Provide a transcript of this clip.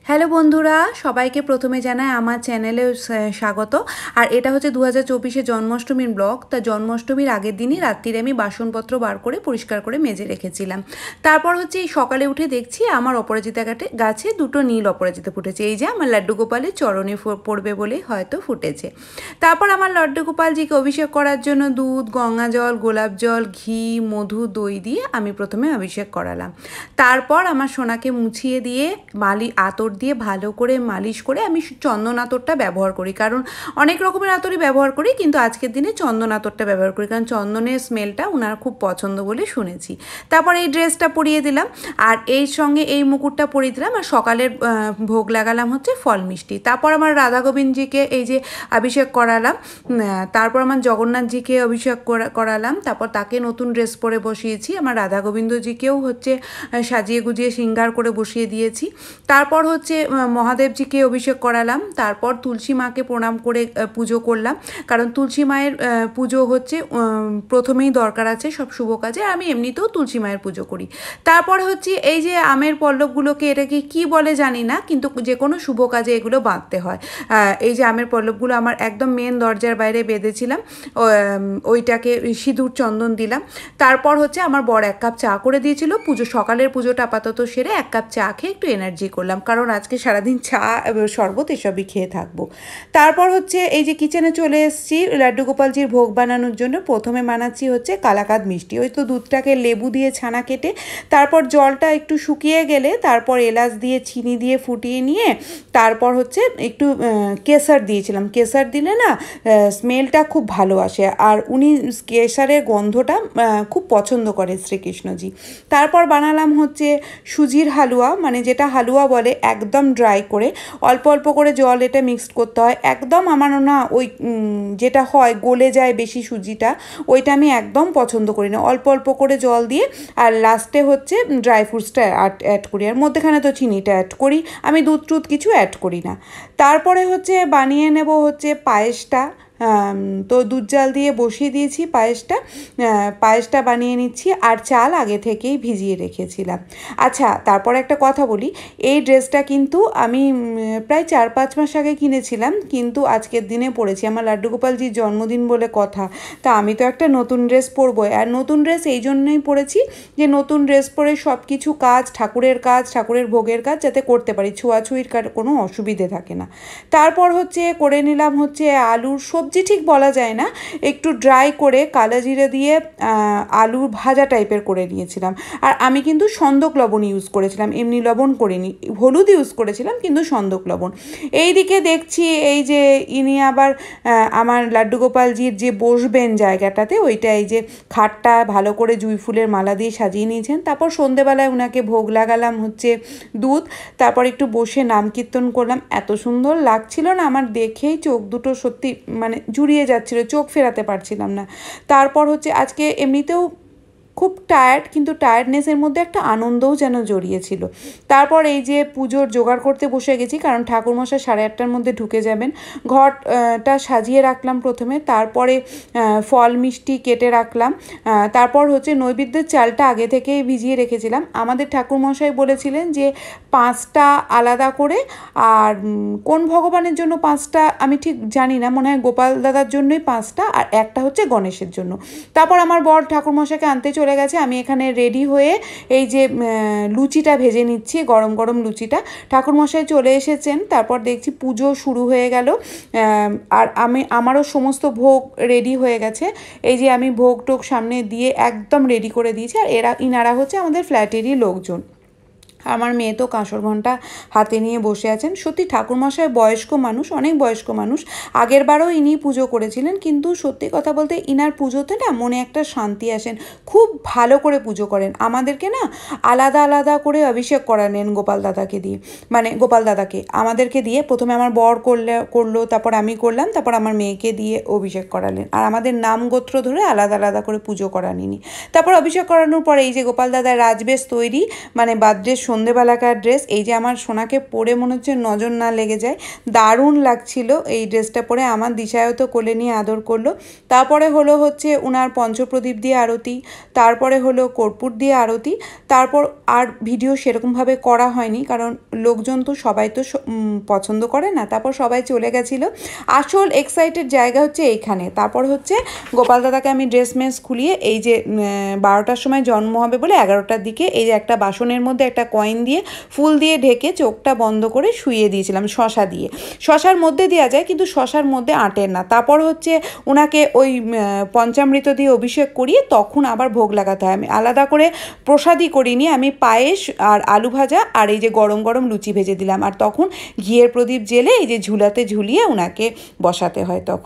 Hello বন্ধুরা, সবাইকে প্রথমে জানাই আমার চ্যানেলে স্বাগত। আর এটা হচ্ছে 2024-এ জন্মাষ্টমীর ব্লগ। তা জন্মাষ্টমীর আগের দিনই রাত্রিরে আমি বাসনপত্র বার করে পরিষ্কার করে মেজে রেখেছিলাম। তারপর হচ্ছে এই সকালে উঠে দেখছি আমার অপরাজিতা গাছে দুটো নীল অপরাজিতা ফুটেছে। এই যে আমার লাড্ডু গোপালের চরণে পড়বে বলে হয়তো ফুটেছে। তারপর আমার লাড্ডু গোপালজিকে অভিষেক করার জন্য দুধ, গঙ্গা জল, গোলাপ জল, ঘি, মধু, দই দিয়ে আমি প্রথমে অভিষেক করালাম। তারপর আমার সোনাকে মুছিয়ে দিয়ে আতর দিয়ে ভালো করে মালিশ করে আমি চন্দন আতরটা ব্যবহার করি, কারণ অনেক রকমের আতরই ব্যবহার করি, কিন্তু আজকের দিনে চন্দন আতরটা ব্যবহার করি কারণ চন্দনের স্মেলটা ওনারা খুব পছন্দ বলে শুনেছি। তারপর এই ড্রেসটা পরিয়ে দিলাম আর এই সঙ্গে এই মুকুটটা পরিয়ে দিলাম। আর সকালের ভোগ লাগালাম হচ্ছে ফল মিষ্টি। তারপর আমার রাধা গোবিন্দজিকে এই যে অভিষেক করালাম। তারপর আমার জগন্নাথজিকে অভিষেক করালাম। তারপর তাকে নতুন ড্রেস পরে বসিয়েছি। আমার রাধা গোবিন্দজিকেও হচ্ছে সাজিয়ে গুজিয়ে শৃঙ্গার করে বসিয়ে দিয়েছি। তারপর হচ্ছে মহাদেবজিকে অভিষেক করালাম। তারপর তুলসী মাকে প্রণাম করে পুজো করলাম, কারণ তুলসী মায়ের পুজো হচ্ছে প্রথমেই দরকার আছে সব শুভ কাজে। আমি এমনিতেও তুলসী মায়ের পুজো করি। তারপর হচ্ছে এই যে আমের পল্লবগুলোকে, এটাকে কি বলে জানি না, কিন্তু যে কোনো শুভ কাজে এগুলো বাঁধতে হয়। এই যে আমের পল্লবগুলো আমার একদম মেন দরজার বাইরে বেঁধেছিলাম, ওইটাকে সিঁদুর চন্দন দিলাম। তারপর হচ্ছে আমার বর 1 কাপ চা করে দিয়েছিল। সকালের পুজোটা আপাতত সেরে 1 কাপ চা খেয়ে একটু এনার্জি করলাম, কারণ আজকে সারাদিন চা শরবত এসবই খেয়ে থাকবো। তারপর হচ্ছে এই যে কিচেনে চলে এসেছি লাড্ডু গোপালজির ভোগ বানানোর জন্য। প্রথমে বানাচ্ছি হচ্ছে কালাকাঁদ মিষ্টি। ওই তো দুধটাকে লেবু দিয়ে ছানা কেটে তারপর জলটা একটু শুকিয়ে গেলে তারপর এলাচ দিয়ে চিনি দিয়ে ফুটিয়ে নিয়ে তারপর হচ্ছে একটু কেশর দিয়েছিলাম। কেশর দিলে না স্মেলটা খুব ভালো আসে, আর উনি কেশরের গন্ধটা খুব পছন্দ করে শ্রীকৃষ্ণজি। তারপর বানালাম হচ্ছে সুজির হালুয়া, মানে যেটা হালুয়া বলে, একদম ড্রাই করে অল্প অল্প করে জল এটা মিক্সড করতে হয়। একদম আমার না ওই যেটা হয় গলে যায় বেশি সুজিটা, ওইটা আমি একদম পছন্দ করি না। অল্প অল্প করে জল দিয়ে আর লাস্টে হচ্ছে ড্রাই ফ্রুটসটা অ্যাড করি, আর মধ্যেখানে তো চিনিটা অ্যাড করি। আমি দুধ কিছু অ্যাড করি না। তারপরে হচ্ছে বানিয়ে নেব হচ্ছে পায়েসটা। তো দুধ জাল দিয়ে বসিয়ে দিয়েছি পায়েসটা বানিয়ে নিচ্ছি। আর চাল আগে থেকেই ভিজিয়ে রেখেছিলাম। আচ্ছা, তারপর একটা কথা বলি, এই ড্রেসটা কিন্তু আমি প্রায় 4-5 মাস আগে কিনেছিলাম, কিন্তু আজকের দিনে পরেছি। আমার লাড্ডু গোপালজির জন্মদিন বলে কথা, তা আমি তো একটা নতুন ড্রেস পরবো। আর নতুন ড্রেস এই জন্যই পরেছি যে নতুন ড্রেস পরে সব কিছু কাজ, ঠাকুরের ভোগের কাজ যাতে করতে পারি, ছোঁয়াছুঁয়ির কোনো অসুবিধে থাকে না। তারপর হচ্ছে করে নিলাম হচ্ছে আলুর সবজি ঠিক বলা যায় না, একটু ড্রাই করে কালো জিরে দিয়ে আলুর ভাজা টাইপের করে নিয়েছিলাম। আর আমি কিন্তু সন্দক লবণ ইউজ করেছিলাম, এমনি লবণ করিনি। হলুদ ইউজ করেছিলাম কিন্তু সন্দক লবণ। এইদিকে দেখছি এই যে ইনি আবার আমার লাড্ডু গোপালজির যে বসবেন জায়গাটাতে, ওইটা এই যে খাটটা ভালো করে জুঁই ফুলের মালা দিয়ে সাজিয়ে নিয়েছেন। তারপর সন্ধেবেলায় ওনাকে ভোগ লাগালাম হচ্ছে দুধ। তারপর একটু বসে নাম কীর্তন করলাম। এত সুন্দর লাগছিল না আমার, দেখেই চোখ দুটো সত্যি মানে জুড়িয়ে যাচ্ছিল, চোখ ফেরাতে পারছিলাম না। তারপর হচ্ছে আজকে এমনিতেও খুব টায়ার্ড, কিন্তু টায়ার্ডনেসের মধ্যে একটা আনন্দও যেন জড়িয়েছিল। তারপর এই যে পুজোর জোগাড় করতে বসে গেছি, কারণ ঠাকুরমশাই 8:30টার মধ্যে ঢুকে যাবেন। ঘরটা সাজিয়ে রাখলাম প্রথমে, তারপরে ফল মিষ্টি কেটে রাখলাম। তারপর হচ্ছে নৈবেদ্যের চালটা আগে থেকেই ভিজিয়ে রেখেছিলাম। আমাদের ঠাকুরমশাই বলেছিলেন যে 5টা আলাদা করে, আর কোন ভগবানের জন্য 5টা আমি ঠিক জানি না, মনে হয় গোপাল দাদার জন্যই 5টা, আর একটা হচ্ছে গণেশের জন্য। তারপর আমার বর ঠাকুরমশাইকে আনতে চলে গেছে। আমি এখানে রেডি হয়ে এই যে লুচিটা ভেজে নিচ্ছি, গরম গরম লুচিটা। ঠাকুরমশাই চলে এসেছেন। তারপর দেখছি পুজো শুরু হয়ে গেল। আর আমারও সমস্ত ভোগ রেডি হয়ে গেছে। এই যে আমি ভোগ টোগ সামনে দিয়ে একদম রেডি করে দিয়েছি। আর ইনারা হচ্ছে আমাদের ফ্ল্যাটেরই লোকজন। আমার মেয়ে তো কাঁসর ঘণ্টা হাতে নিয়ে বসে আছেন। সত্যি ঠাকুরমশাই বয়স্ক মানুষ, অনেক বয়স্ক মানুষ। আগের বারও ইনি পুজো করেছিলেন, কিন্তু সত্যি কথা বলতে ইনার পুজোতে না মনে একটা শান্তি আসেন। খুব ভালো করে পুজো করেন। আমাদেরকে না আলাদা আলাদা করে অভিষেক করালেন গোপাল দাদাকে আমাদেরকে দিয়ে। প্রথমে আমার বর করলো, তারপর আমি করলাম, তারপর আমার মেয়েকে দিয়ে অভিষেক করালেন। আর আমাদের নাম গোত্র ধরে আলাদা আলাদা করে পুজো করানিনি। তারপর অভিষেক করানোর পরে এই যে গোপাল দাদার রাজবেশ তৈরি, মানে বাদ্রের সন্ধেবেলাকার ড্রেস। এই যে আমার সোনাকে পরে মনে হচ্ছে নজর না লেগে যায়, দারুণ লাগছিল এই ড্রেসটা পরে। আমার দিশায়ও তো কোলে নিয়ে আদর করলো। তারপরে হলো হচ্ছে ওনার পঞ্চপ্রদীপ দিয়ে আরতি, তারপরে হলো কর্পূর দিয়ে আরতি। তারপর আর ভিডিও সেরকমভাবে করা হয়নি, কারণ লোকজন তো সবাই তো পছন্দ করে না। তারপর সবাই চলে গেছিলো। আসল এক্সাইটেড জায়গা হচ্ছে এইখানে। তারপর হচ্ছে গোপাল দাদাকে আমি ড্রেস মেস খুলিয়ে এই যে 12টার সময় জন্ম হবে বলে 11টার দিকে এই যে একটা বাসনের মধ্যে একটা কয়েন দিয়ে ফুল দিয়ে ঢেকে চোখটা বন্ধ করে শুইয়ে দিয়েছিলাম শশা দিয়ে। শশার মধ্যে দেওয়া যায় কিন্তু শশার মধ্যে আঁটের না। তারপর হচ্ছে ওনাকে ওই পঞ্চামৃত দিয়ে অভিষেক করিয়ে তখন আবার ভোগ লাগাতে হয়। আমি আলাদা করে প্রসাদই করিনি, আমি পায়েস আর আলু ভাজা আর এই যে গরম গরম লুচি ভেজে দিলাম। আর তখন ঘিয়ের প্রদীপ জেলে এই যে ঝুলাতে ঝুলিয়ে ওনাকে বসাতে হয় তখন।